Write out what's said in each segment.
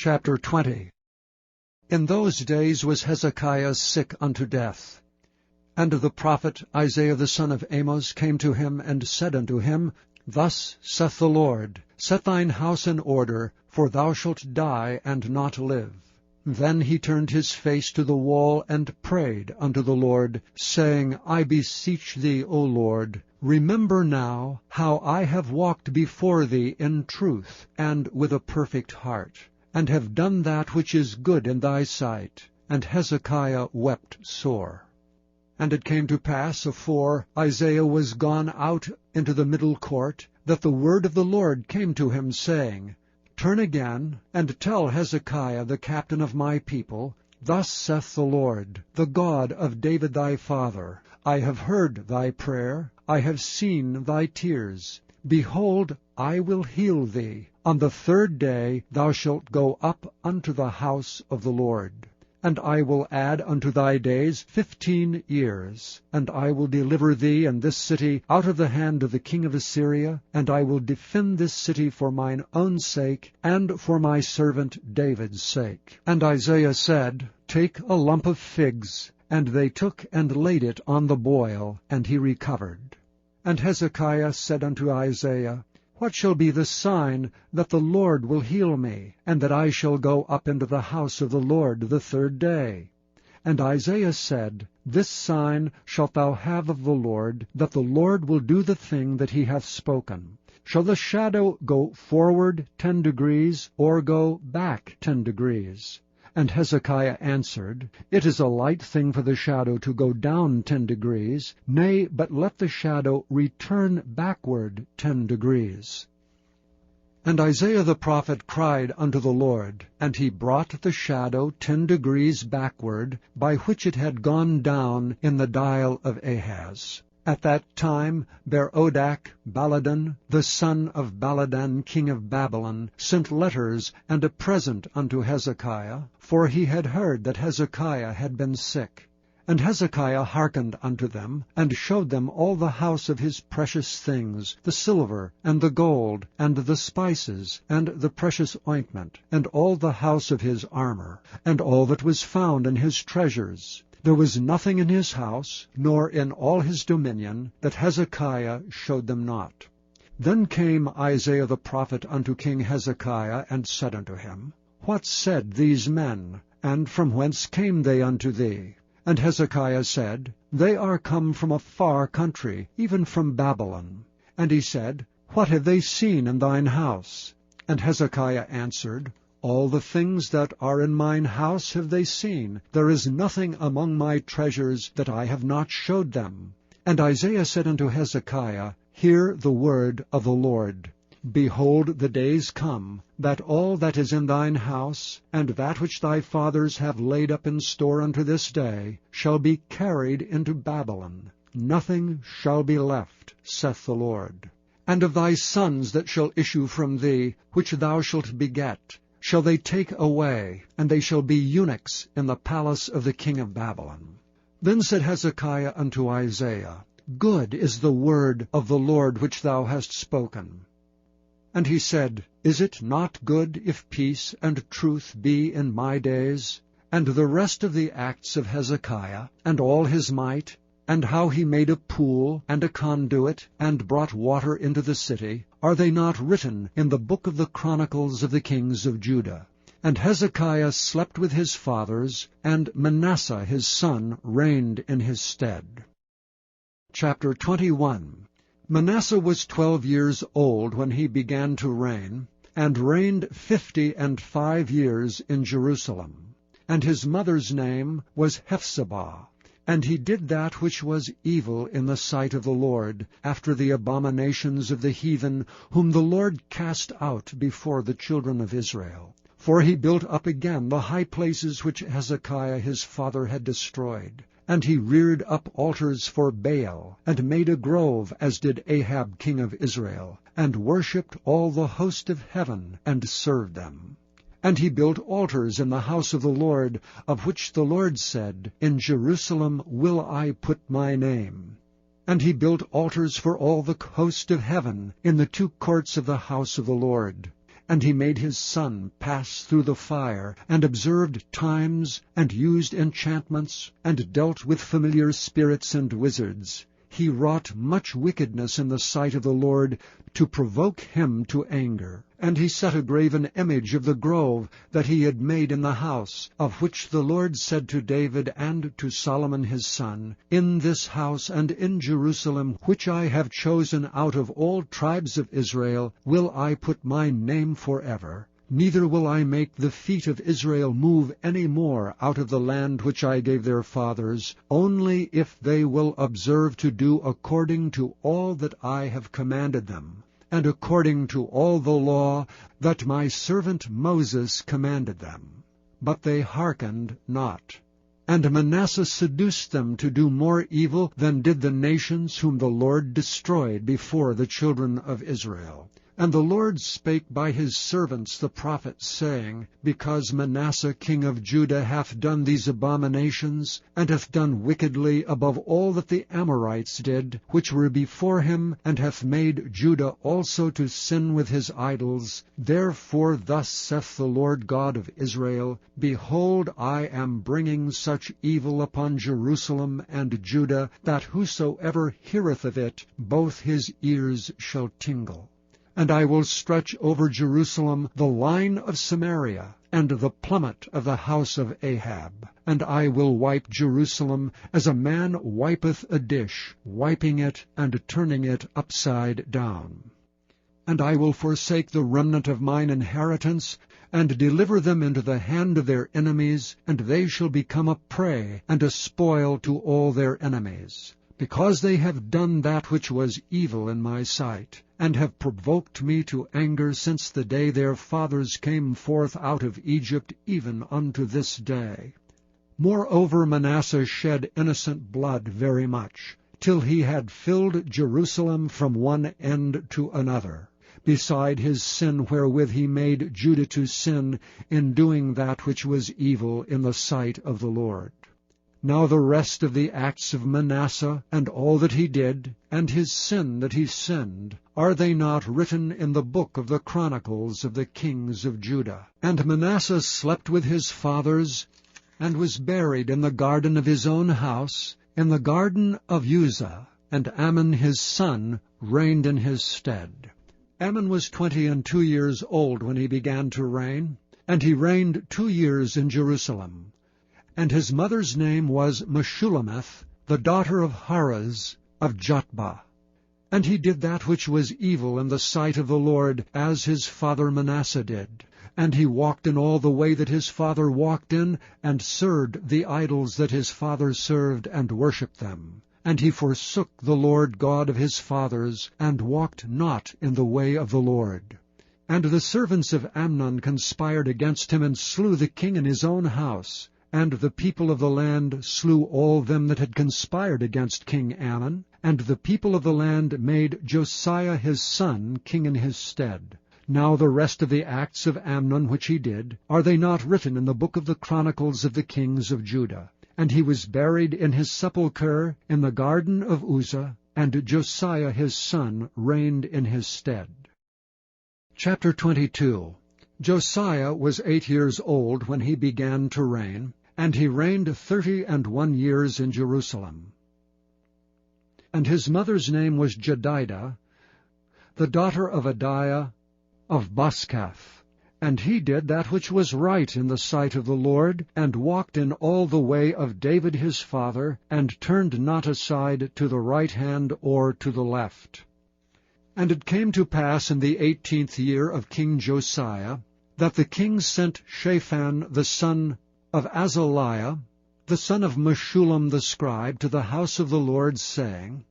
Chapter 20. In those days was Hezekiah sick unto death. And the prophet Isaiah the son of Amoz came to him, and said unto him, Thus saith the Lord, Set thine house in order, for thou shalt die, and not live. Then he turned his face to the wall, and prayed unto the Lord, saying, I beseech thee, O Lord, remember now how I have walked before thee in truth, and with a perfect heart, and have done that which is good in thy sight. And Hezekiah wept sore. And it came to pass, afore Isaiah was gone out into the middle court, that the word of the Lord came to him, saying, Turn again, and tell Hezekiah the captain of my people, Thus saith the Lord, the God of David thy father, I have heard thy prayer, I have seen thy tears. Behold, I will heal thee. On the third day thou shalt go up unto the house of the Lord. And I will add unto thy days 15 years. And I will deliver thee and this city out of the hand of the king of Assyria, and I will defend this city for mine own sake, and for my servant David's sake. And Isaiah said, Take a lump of figs. And they took and laid it on the boil, and he recovered. And Hezekiah said unto Isaiah, What shall be the sign that the Lord will heal me, and that I shall go up into the house of the Lord the third day? And Isaiah said, This sign shalt thou have of the Lord, that the Lord will do the thing that he hath spoken. Shall the shadow go forward 10 degrees, or go back 10 degrees? And Hezekiah answered, It is a light thing for the shadow to go down 10 degrees, nay, but let the shadow return backward 10 degrees. And Isaiah the prophet cried unto the Lord, and he brought the shadow 10 degrees backward, by which it had gone down in the dial of Ahaz. At that time Berodach Baladan, the son of Baladan king of Babylon, sent letters and a present unto Hezekiah, for he had heard that Hezekiah had been sick. And Hezekiah hearkened unto them, and showed them all the house of his precious things, the silver, and the gold, and the spices, and the precious ointment, and all the house of his armor, and all that was found in his treasures. There was nothing in his house, nor in all his dominion, that Hezekiah showed them not. Then came Isaiah the prophet unto King Hezekiah, and said unto him, What said these men, and from whence came they unto thee? And Hezekiah said, They are come from a far country, even from Babylon. And he said, What have they seen in thine house? And Hezekiah answered, All the things that are in mine house have they seen. There is nothing among my treasures that I have not showed them. And Isaiah said unto Hezekiah, Hear the word of the Lord. Behold, the days come, that all that is in thine house, and that which thy fathers have laid up in store unto this day, shall be carried into Babylon. Nothing shall be left, saith the Lord. And of thy sons that shall issue from thee, which thou shalt beget, shall they take away, and they shall be eunuchs in the palace of the king of Babylon. Then said Hezekiah unto Isaiah, Good is the word of the Lord which thou hast spoken. And he said, Is it not good if peace and truth be in my days? And the rest of the acts of Hezekiah, and all his might, and how he made a pool and a conduit, and brought water into the city, are they not written in the book of the chronicles of the kings of Judah? And Hezekiah slept with his fathers, and Manasseh his son reigned in his stead. Chapter 21. Manasseh was 12 years old when he began to reign, and reigned 55 years in Jerusalem. And his mother's name was Hephzibah. And he did that which was evil in the sight of the Lord, after the abominations of the heathen, whom the Lord cast out before the children of Israel. For he built up again the high places which Hezekiah his father had destroyed. And he reared up altars for Baal, and made a grove, as did Ahab king of Israel, and worshipped all the host of heaven, and served them. And he built altars in the house of the Lord, of which the Lord said, In Jerusalem will I put my name. And he built altars for all the host of heaven in the 2 courts of the house of the Lord. And he made his son pass through the fire, and observed times, and used enchantments, and dealt with familiar spirits and wizards. He wrought much wickedness in the sight of the Lord, to provoke him to anger. And he set a graven image of the grove that he had made in the house, of which the Lord said to David and to Solomon his son, In this house and in Jerusalem, which I have chosen out of all tribes of Israel, will I put my name forever. Neither will I make the feet of Israel move any more out of the land which I gave their fathers, only if they will observe to do according to all that I have commanded them, and according to all the law that my servant Moses commanded them. But they hearkened not. And Manasseh seduced them to do more evil than did the nations whom the Lord destroyed before the children of Israel. And the Lord spake by his servants the prophets, saying, Because Manasseh king of Judah hath done these abominations, and hath done wickedly above all that the Amorites did, which were before him, and hath made Judah also to sin with his idols, therefore thus saith the Lord God of Israel, Behold, I am bringing such evil upon Jerusalem and Judah, that whosoever heareth of it, both his ears shall tingle. And I will stretch over Jerusalem the line of Samaria, and the plummet of the house of Ahab. And I will wipe Jerusalem as a man wipeth a dish, wiping it and turning it upside down. And I will forsake the remnant of mine inheritance, and deliver them into the hand of their enemies, and they shall become a prey and a spoil to all their enemies. Because they have done that which was evil in my sight, and have provoked me to anger since the day their fathers came forth out of Egypt, even unto this day. Moreover Manasseh shed innocent blood very much, till he had filled Jerusalem from one end to another, beside his sin wherewith he made Judah to sin in doing that which was evil in the sight of the Lord. Now the rest of the acts of Manasseh, and all that he did, and his sin that he sinned, are they not written in the book of the chronicles of the kings of Judah? And Manasseh slept with his fathers, and was buried in the garden of his own house, in the garden of Uzzah, and Amon his son reigned in his stead. Amon was 22 years old when he began to reign, and he reigned 2 years in Jerusalem. And his mother's name was Meshullemeth, the daughter of Haraz of Jotbah. And he did that which was evil in the sight of the Lord, as his father Manasseh did. And he walked in all the way that his father walked in, and served the idols that his father served, and worshipped them. And he forsook the Lord God of his fathers, and walked not in the way of the Lord. And the servants of Amnon conspired against him, and slew the king in his own house. And the people of the land slew all them that had conspired against King Amon, and the people of the land made Josiah his son king in his stead. Now the rest of the acts of Amnon which he did, are they not written in the book of the chronicles of the kings of Judah? And he was buried in his sepulchre in the garden of Uzzah, and Josiah his son reigned in his stead. Chapter 22. Josiah was 8 years old when he began to reign, and he reigned 31 years in Jerusalem. And his mother's name was Jedidah, the daughter of Adiah of Boskath. And he did that which was right in the sight of the Lord, and walked in all the way of David his father, and turned not aside to the right hand or to the left. And it came to pass in the 18th year of King Josiah, that the king sent Shaphan the son of Azaliah, the son of Meshullam the scribe, to the house of the Lord, saying,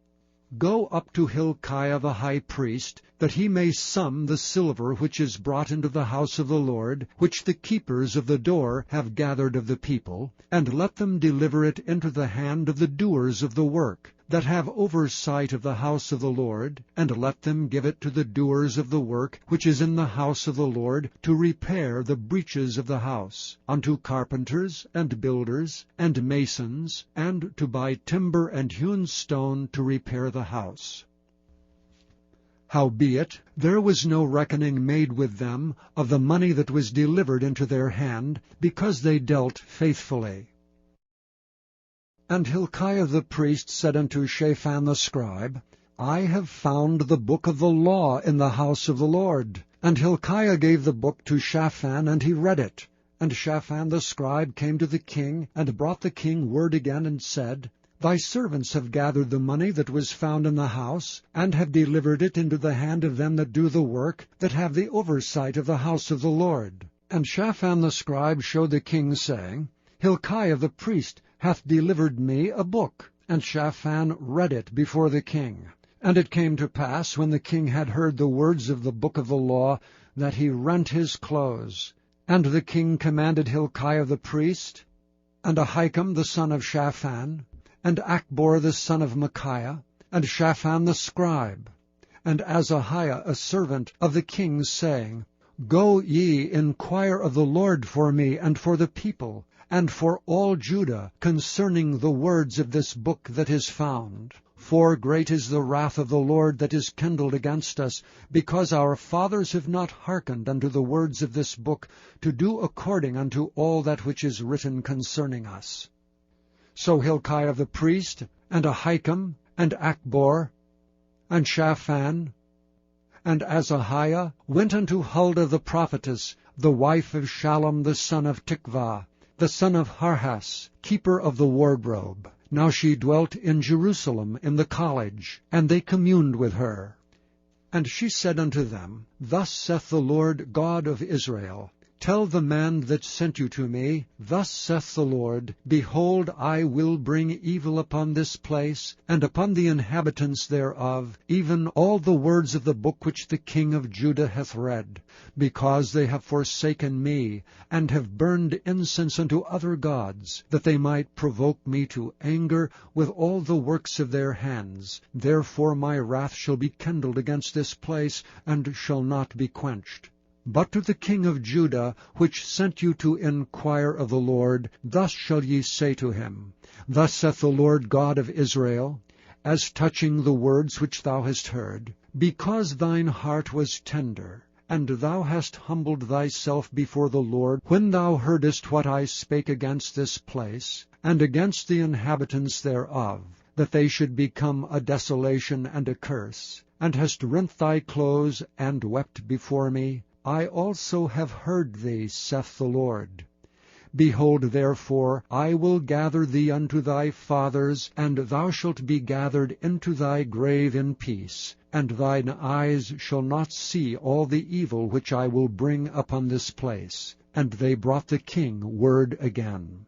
Go up to Hilkiah the high priest, that he may sum the silver which is brought into the house of the Lord, which the keepers of the door have gathered of the people, and let them deliver it into the hand of the doers of the work, that have oversight of the house of the Lord, and let them give it to the doers of the work which is in the house of the Lord, to repair the breaches of the house, unto carpenters, and builders, and masons, and to buy timber and hewn stone to repair the house. Howbeit there was no reckoning made with them of the money that was delivered into their hand, because they dealt faithfully. And Hilkiah the priest said unto Shaphan the scribe, I have found the book of the law in the house of the Lord. And Hilkiah gave the book to Shaphan, and he read it. And Shaphan the scribe came to the king, and brought the king word again, and said, Thy servants have gathered the money that was found in the house, and have delivered it into the hand of them that do the work, that have the oversight of the house of the Lord. And Shaphan the scribe showed the king, saying, Hilkiah the priest hath delivered me a book. And Shaphan read it before the king. And it came to pass, when the king had heard the words of the book of the law, that he rent his clothes. And the king commanded Hilkiah the priest, and Ahikam the son of Shaphan, and Achbor the son of Micaiah, and Shaphan the scribe, and Azahiah a servant of the king, saying, Go ye, inquire of the Lord for me, and for the people, and for all Judah, concerning the words of this book that is found. For great is the wrath of the Lord that is kindled against us, because our fathers have not hearkened unto the words of this book, to do according unto all that which is written concerning us. So Hilkiah the priest, and Ahikam, and Achbor, and Shaphan, and Azahiah went unto Huldah the prophetess, the wife of Shallum the son of Tikvah, the son of Harhas, keeper of the wardrobe. Now she dwelt in Jerusalem in the college, and they communed with her. And she said unto them, Thus saith the Lord God of Israel, Tell the man that sent you to me, Thus saith the Lord, Behold, I will bring evil upon this place, and upon the inhabitants thereof, even all the words of the book which the king of Judah hath read, because they have forsaken me, and have burned incense unto other gods, that they might provoke me to anger with all the works of their hands. Therefore my wrath shall be kindled against this place, and shall not be quenched. But to the king of Judah, which sent you to inquire of the Lord, thus shall ye say to him, Thus saith the Lord God of Israel, As touching the words which thou hast heard, because thine heart was tender, and thou hast humbled thyself before the Lord, when thou heardest what I spake against this place, and against the inhabitants thereof, that they should become a desolation and a curse, and hast rent thy clothes, and wept before me, I also have heard thee, saith the Lord. Behold, therefore, I will gather thee unto thy fathers, and thou shalt be gathered into thy grave in peace, and thine eyes shall not see all the evil which I will bring upon this place. And they brought the king word again.